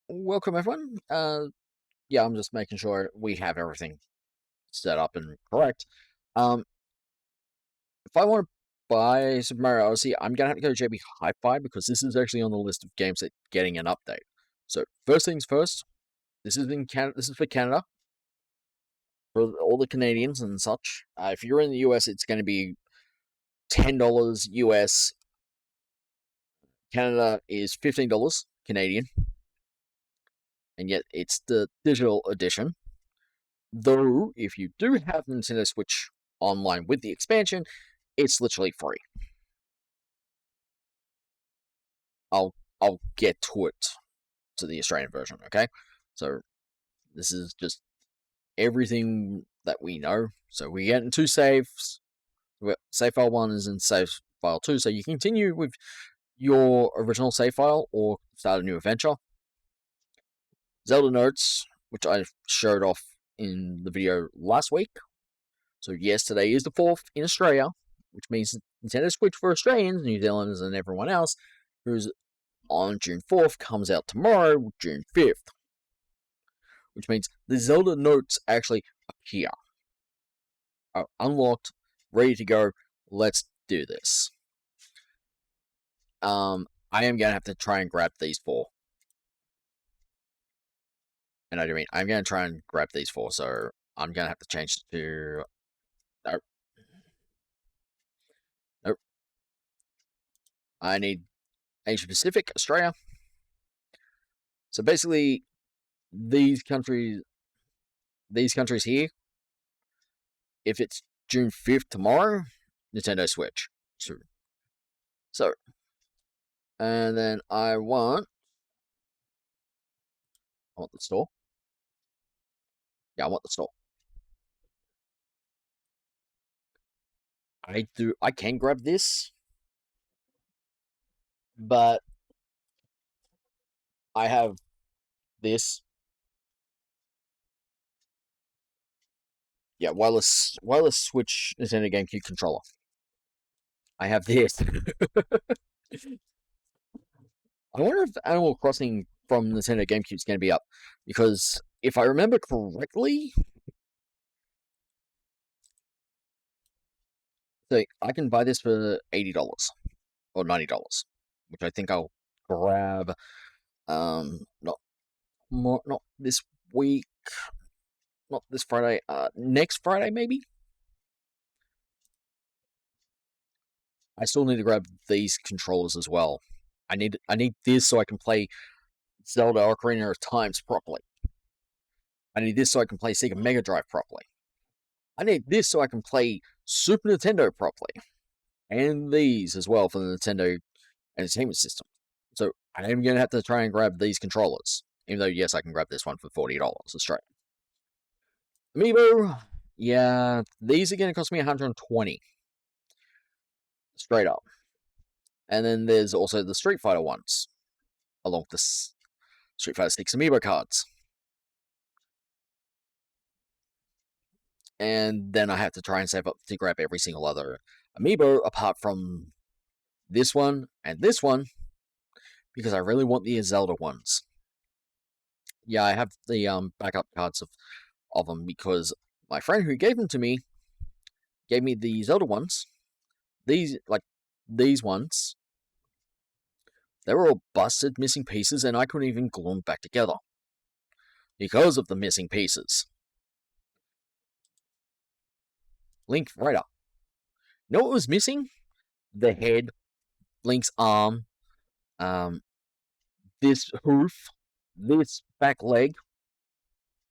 Welcome everyone. Yeah, I'm just making sure we have everything set up and correct. Um, if I want to buy Super Mario Odyssey, I'm gonna have to go to JB Hi-Fi because this is actually on the list of games that getting an update. So first things first, this is in Canada. This is for Canada for all the Canadians and such. If you're in the US, it's going to be $10 US. Canada is $15 Canadian, and yet it's the digital edition. Though, if you do have Nintendo Switch Online with the expansion, it's literally free. I'll I'll get to it to the Australian version, okay? So this is just everything that we know. So we get in two saves. Save file 1 is in save file 2, so you continue with your original save file or start a new adventure. Zelda notes, which I showed off in the video last week. So yes, today is the 4th in Australia, which means Nintendo Switch for Australians, New Zealanders, and everyone else who's on June 4th comes out tomorrow, June 5th, which means the Zelda notes actually appear. Are unlocked, ready to go. Let's do this. I am gonna have to try and grab these four. And I do mean I'm gonna try and grab these four, so I'm gonna have to change it to nope. Nope. I need Asia Pacific, Australia. So basically these countries here, if it's June 5th tomorrow, Nintendo Switch. So and then I want the store. Yeah, I want the store. I can grab this, but I have this. Yeah, wireless Switch Nintendo GameCube controller. I have this. I wonder if Animal Crossing from Nintendo GameCube is going to be up because if I remember correctly, so I can buy this for $80 or $90, which I think I'll grab. Not this week, not this Friday. Next Friday maybe. I still need to grab these controllers as well. I need this so I can play Zelda Ocarina of Times properly. I need this so I can play Sega Mega Drive properly. I need this so I can play Super Nintendo properly. And these as well for the Nintendo Entertainment System. So I am going to have to try and grab these controllers. Even though, yes, I can grab this one for $40 Australian. Amiibo, yeah, these are going to cost me 120 straight up. And then there's also the Street Fighter ones, along with the Street Fighter 6 Amiibo cards. And then I have to try and save up to grab every single other Amiibo apart from this one and this one because I really want the Zelda ones. Yeah, I have the backup cards of them because my friend who gave them to me gave me the Zelda ones. These ones, they were all busted, missing pieces, and I couldn't even glue them back together because of the missing pieces. Link right up. You know what was missing? The head, Link's arm, um, this hoof, this back leg,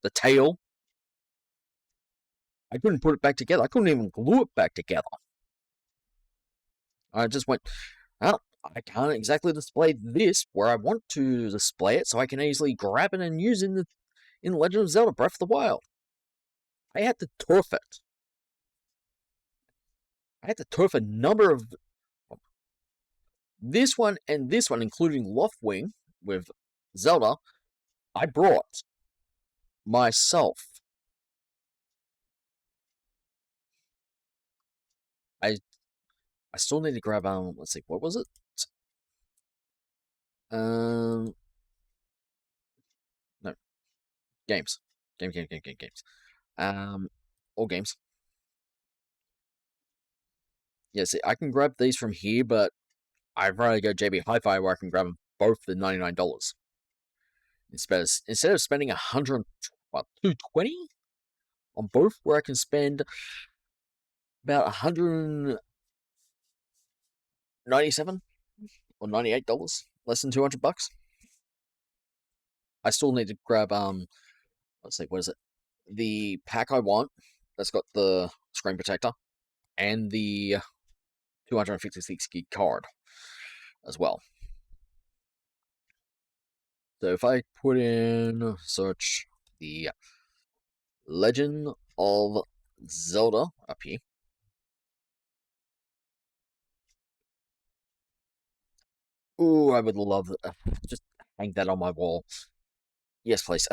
the tail. I couldn't put it back together. I couldn't even glue it back together. I just went, well, I can't exactly display this where I want to display it, so I can easily grab it and use it in Legend of Zelda Breath of the Wild. I had to turf it. I had to turf a number of this one and this one, including Loftwing with Zelda. I brought myself. I I still need to grab let's see, what was it? Um games, games. All games. Yeah, see, I can grab these from here, but I'd rather go JB Hi-Fi where I can grab them both for $99 instead of spending 220 on both, where I can spend about 197 or $98, less than $200. I still need to grab let's see, what is it? The pack I want that's got the screen protector and the 256 gig card as well. So if I put in search the Legend of Zelda up here. Ooh, I would love just hang that on my wall. Yes, please.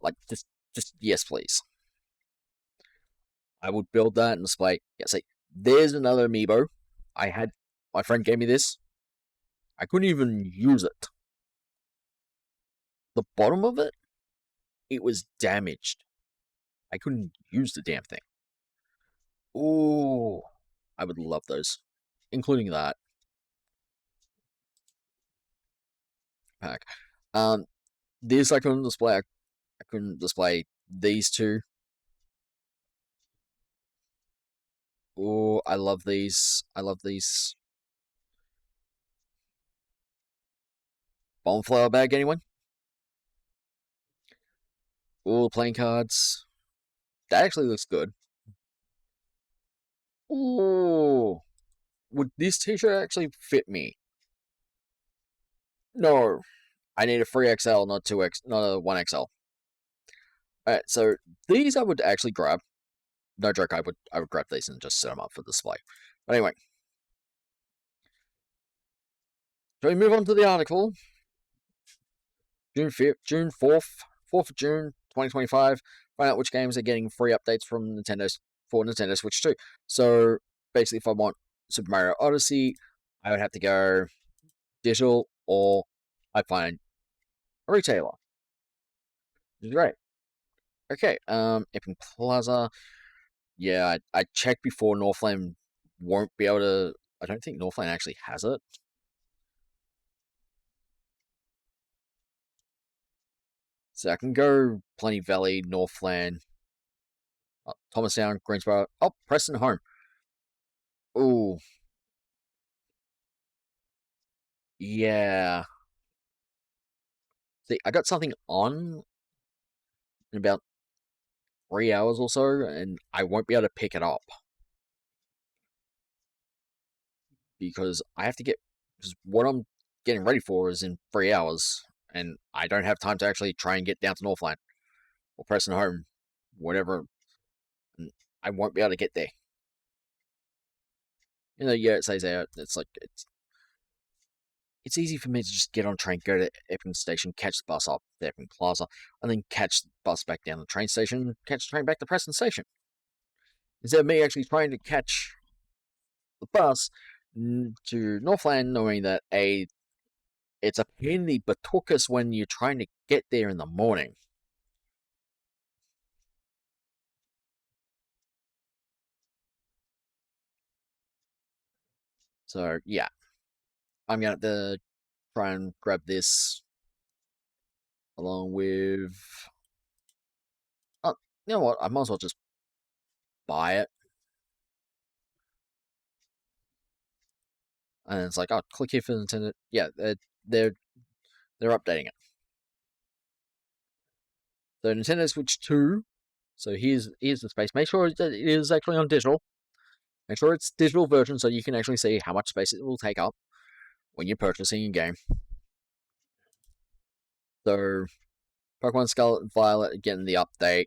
Like just yes, please. I would build that and display. Yeah, see, there's another amiibo. I had my friend gave me this. I couldn't even use it. The bottom of it, it was damaged. I couldn't use the damn thing. Ooh, I would love those, including that pack. Um, this I couldn't display. I couldn't display these two. Oh, I love these. I love these. Bonflower bag, anyone? Oh, playing cards. That actually looks good. Oh, would this t-shirt actually fit me? No, I need a 3XL, not 2X, not a 1XL. Alright, so these I would actually grab. No joke, I would grab these and just set them up for display. But anyway, so we move on to the article. June 5th, June 4th, 4th of June, 2025. Find out which games are getting free updates from Nintendo Switch 2. So basically, if I want Super Mario Odyssey, I would have to go digital, or I'd find a retailer, which is great. Okay, Epic Plaza. Yeah, I checked before. Northland won't be able to. I don't think Northland actually has it. So I can go Plenty Valley, Northland, Thomastown, Greensboro. Oh, Preston Home. Oh, yeah. See, I got something on in about 3 hours or so, and I won't be able to pick it up because I have to get. Because what I'm getting ready for is in 3 hours, and I don't have time to actually try and get down to Northland or Preston Home, whatever. And I won't be able to get there. Yeah, it says there. It's like it's easy for me to just get on a train, go to Epping Station, catch the bus up to Epping Plaza, and then catch the bus back down the train station, catch the train back to Preston Station. Instead of me actually trying to catch the bus to Northland, knowing that it's a pain in the buttuckus when you're trying to get there in the morning. So yeah, I'm gonna have to try and grab this along with. Oh, you know what? I might as well just buy it. And it's like, oh, click here for Nintendo. Yeah, they're they're updating it. So Nintendo Switch 2. So here's the space. Make sure that it is actually on digital. Make sure it's digital version so you can actually see how much space it will take up when you're purchasing a game. So Pokemon Scarlet and Violet are getting the update.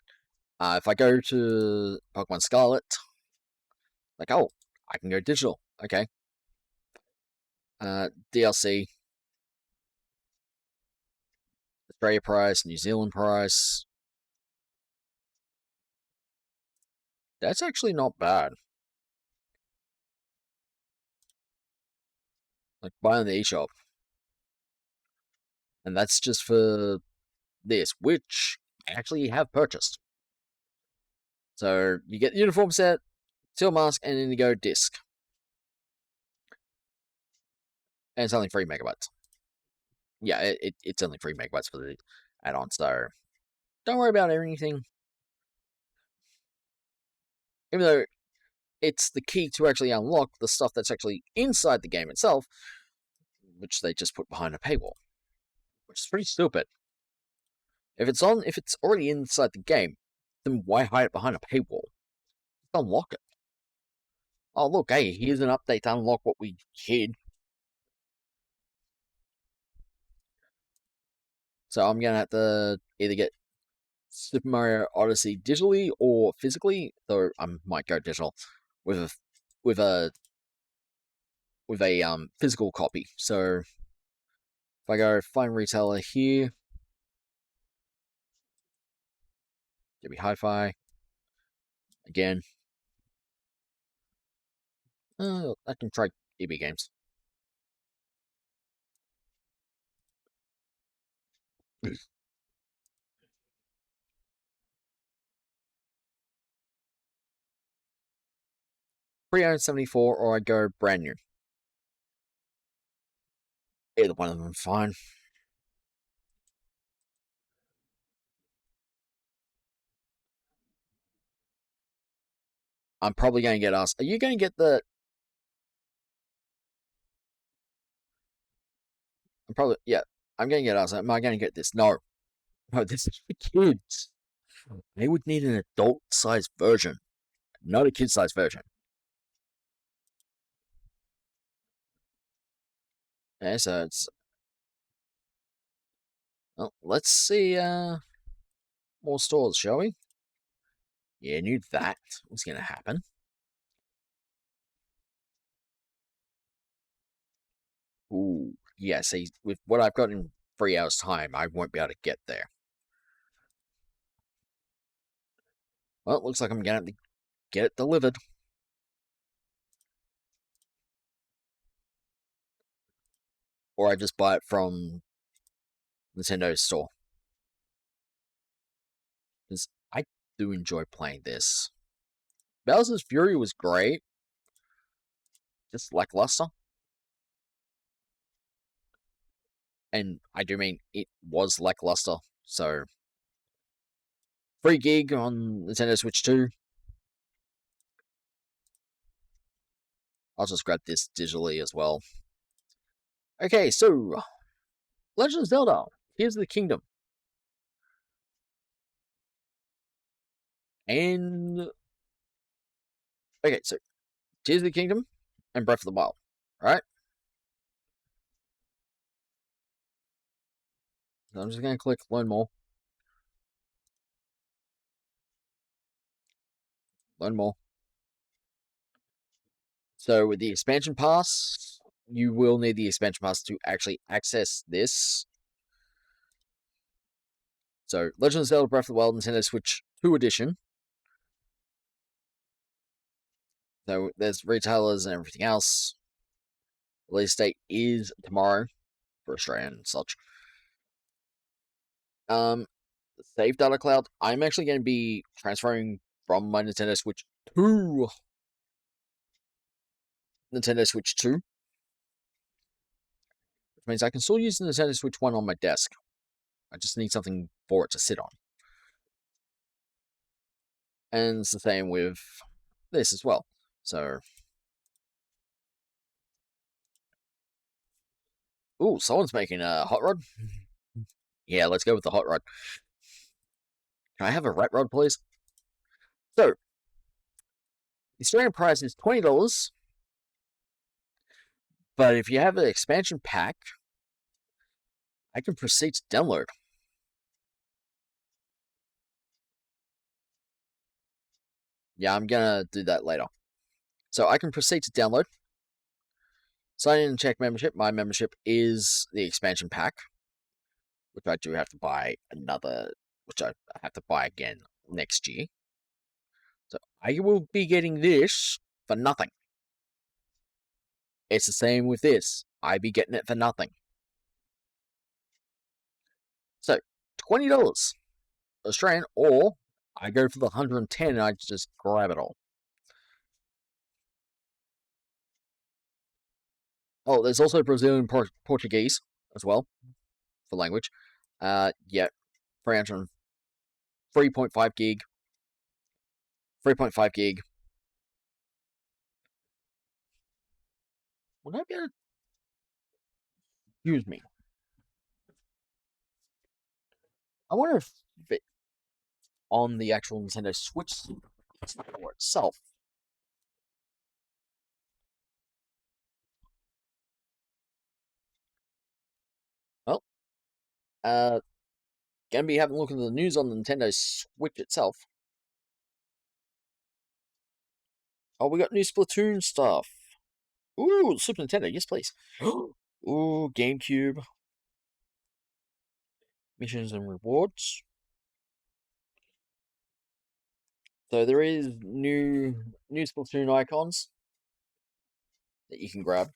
If I go to Pokemon Scarlet, like, oh, I can go digital. Okay. DLC, Australia price, New Zealand price. That's actually not bad. Like buying the eShop. And that's just for this, which I actually have purchased. So you get the uniform set, steel mask, and indigo disc. And it's only 3 megabytes. Yeah, it's only 3 megabytes for the add-on, so don't worry about anything. Even though it's the key to actually unlock the stuff that's actually inside the game itself, which they just put behind a paywall, which is pretty stupid. If it's already inside the game, then why hide it behind a paywall? Just unlock it. Oh look, hey, here's an update to unlock what we hid. So I'm gonna have to either get Super Mario Odyssey digitally or physically, though I might go digital with a with a physical copy. So if I go find retailer here, give me hi-fi again. I can try EB Games. $374, or I go brand new. Either one of them fine. I'm probably going to get asked, are you going to get the... I'm going to get asked, am I going to get this? No. No, this is for kids. They would need an adult-sized version, not a kid-sized version. Okay, so it's... Well, let's see more stores, shall we? Yeah, I knew that was going to happen. Ooh, yeah, see, with what I've got in 3 hours' time, I won't be able to get there. Well, it looks like I'm going to have to get it delivered. Or I just buy it from Nintendo's store. Because I do enjoy playing this. Bowser's Fury was great. Just lackluster. And I do mean it was lackluster. So, free gig on Nintendo Switch 2. I'll just grab this digitally as well. Okay, so Legend of Zelda, Tears of the Kingdom. And okay, so Tears of the Kingdom and Breath of the Wild. Alright? So I'm just gonna click learn more. Learn more. So with the expansion pass, you will need the expansion pass to actually access this. So Legend of Zelda Breath of the Wild Nintendo Switch 2 edition. So there's retailers and everything else. Release date is tomorrow for Australia and such. Save data cloud. I'm actually going to be transferring from my Nintendo Switch to Nintendo Switch 2, which means I can still use the Nintendo Switch 1 on my desk. I just need something for it to sit on. And it's the same with this as well. So, ooh, someone's making a hot rod. Yeah, let's go with the hot rod. Can I have a rat rod, please? So, the Australian price is $20, but if you have an expansion pack, I can proceed to download. Yeah, I'm gonna do that later. So I can proceed to download. Sign in and check membership. My membership is the expansion pack, which I do have to buy which I have to buy again next year. So I will be getting this for nothing. It's the same with this. I be getting it for nothing. $20 Australian, or I go for the 110 and I just grab it all. Oh, there's also Brazilian Portuguese as well for language. Yeah, 300, 3.5 gig, 3.5 gig. Would I be able to, excuse me? I wonder if it, on the actual Nintendo Switch store itself. Well, gonna be having a look at the news on the Nintendo Switch itself. Oh, we got new Splatoon stuff. Ooh, Super Nintendo, yes please. Ooh, GameCube. Missions and rewards. So there is new Splatoon icons that you can grab.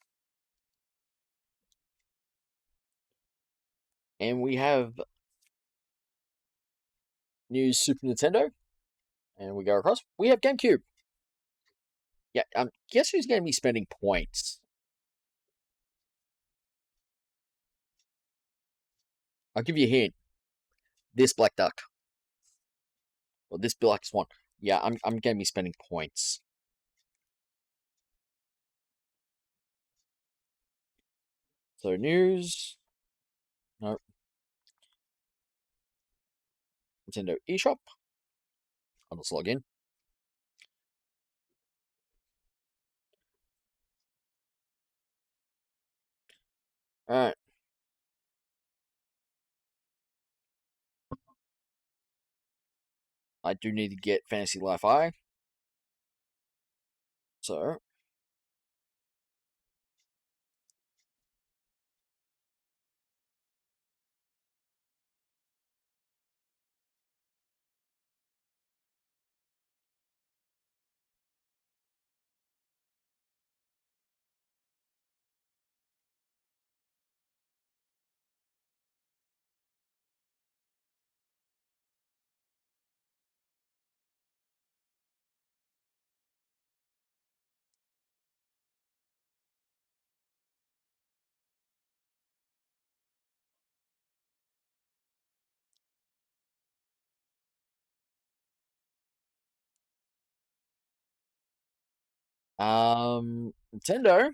And we have new Super Nintendo. And we go across. We have GameCube. Yeah, guess who's going to be spending points? I'll give you a hint. This Black Duck. Or this Black Swan. Yeah, I'm going to be spending points. So news. No. Nintendo eShop. I'll just log in. Alright. I do need to get Fantasy Life I. So. Nintendo.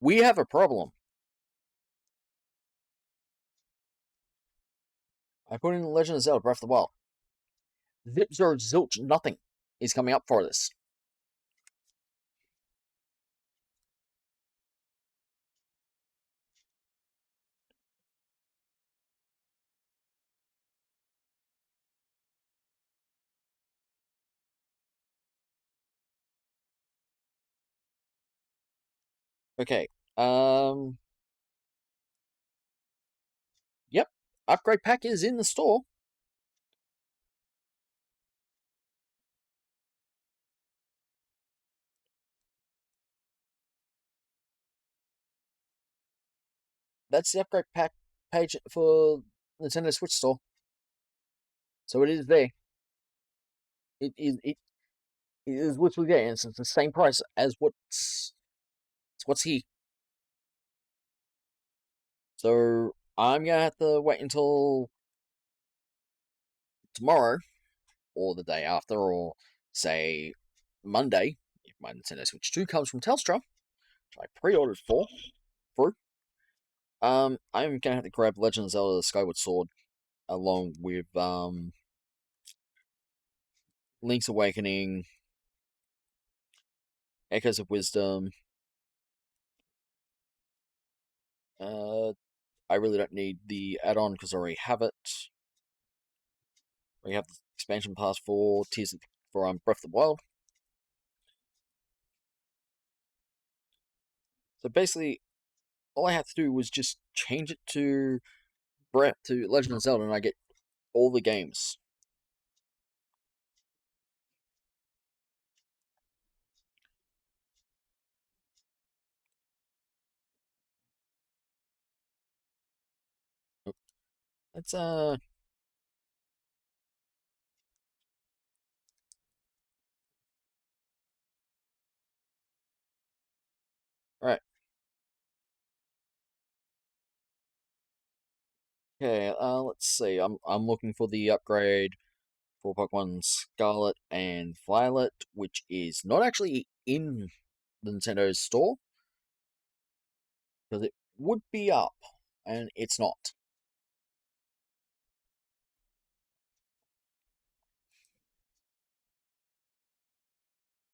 We have a problem. I put in Legend of Zelda Breath of the Wild. Zip Zero Zilch nothing is coming up for this. Okay. Yep. Upgrade pack is in the store. That's the upgrade pack page for Nintendo Switch store. So it is there. It is literally there. It's the same price as what's here. So I'm gonna have to wait until tomorrow or the day after, or say Monday, if my Nintendo Switch 2 comes from Telstra, which I pre-ordered for. I'm gonna have to grab Legend of Zelda: Skyward Sword along with Link's Awakening, Echoes of Wisdom. I really don't need the add-on because I already have it. We have the expansion pass for Tears for Breath of the Wild. So basically, all I have to do was just change it to Legend of Zelda, and I get all the games. Let's right. Okay, let's see. I'm looking for the upgrade for Pokemon Scarlet and Violet, which is not actually in the Nintendo store because it would be up, and it's not.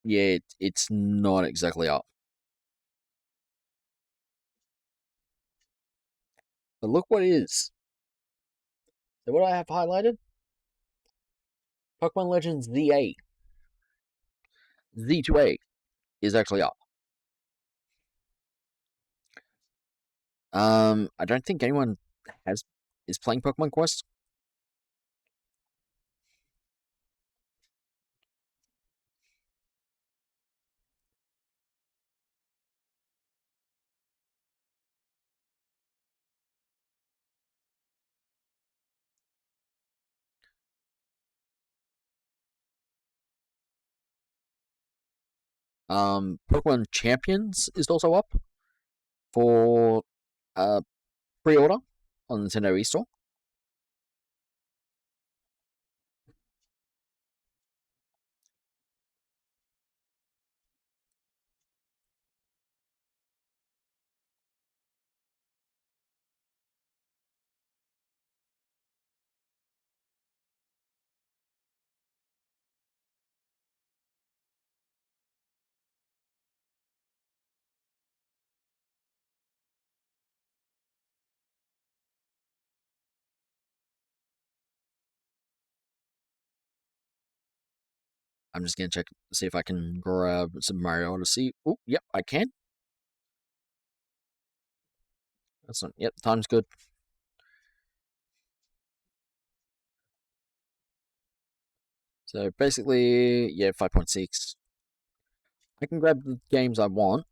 Yeah, it's not exactly up. But look what it is. So what I have highlighted, Pokemon Legends ZA, Z2A is actually up. I don't think anyone has is playing Pokemon Quest. Pokemon Champions is also up for uh pre-order on Nintendo eStore. I'm just gonna check see if I can grab some Mario Odyssey. Oh, yep, I can. That's not. Yep, time's good. So basically, yeah, 5.6. I can grab the games I want,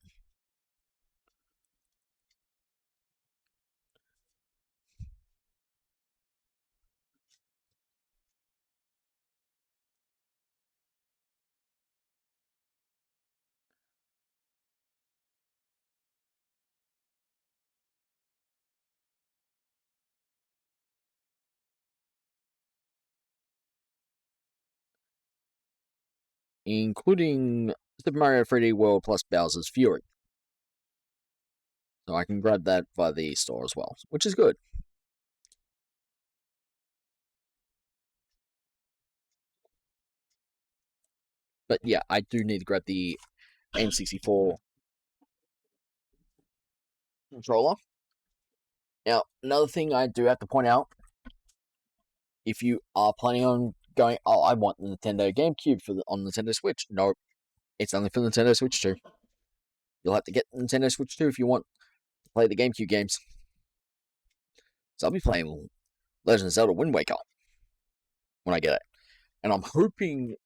including Super Mario 3D World plus Bowser's Fury. So I can grab that via the store as well, which is good. But yeah, I do need to grab the N64 controller. Now, another thing I do have to point out, if you are planning on going, oh, I want the Nintendo GameCube for on Nintendo Switch. No, it's only for Nintendo Switch 2. You'll have to get Nintendo Switch 2 if you want to play the GameCube games. So I'll be playing Legend of Zelda Wind Waker when I get it. And I'm hoping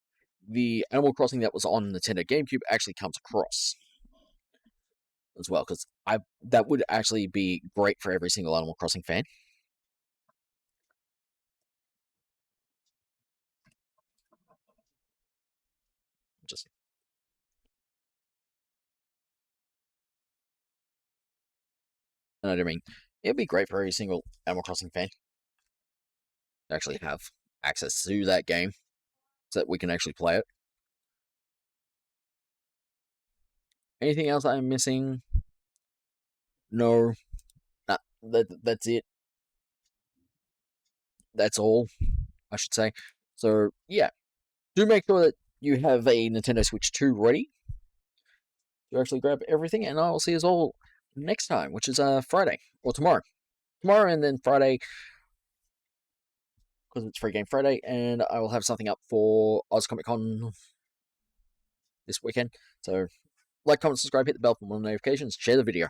the Animal Crossing that was on Nintendo GameCube actually comes across as well, because I that would actually be great for every single Animal Crossing fan. Just I know what I mean. It'd be great for every single Animal Crossing fan to actually have access to that game so that we can actually play it. Anything else I'm missing? No. Nah, that's it. That's all, I should say. So, yeah. Do make sure that you have a Nintendo Switch 2 ready to actually grab everything, and I will see us all next time, which is Friday, or tomorrow. Tomorrow and then Friday, because it's Free Game Friday, and I will have something up for Oz Comic Con this weekend. So, like, comment, subscribe, hit the bell for more notifications, share the video.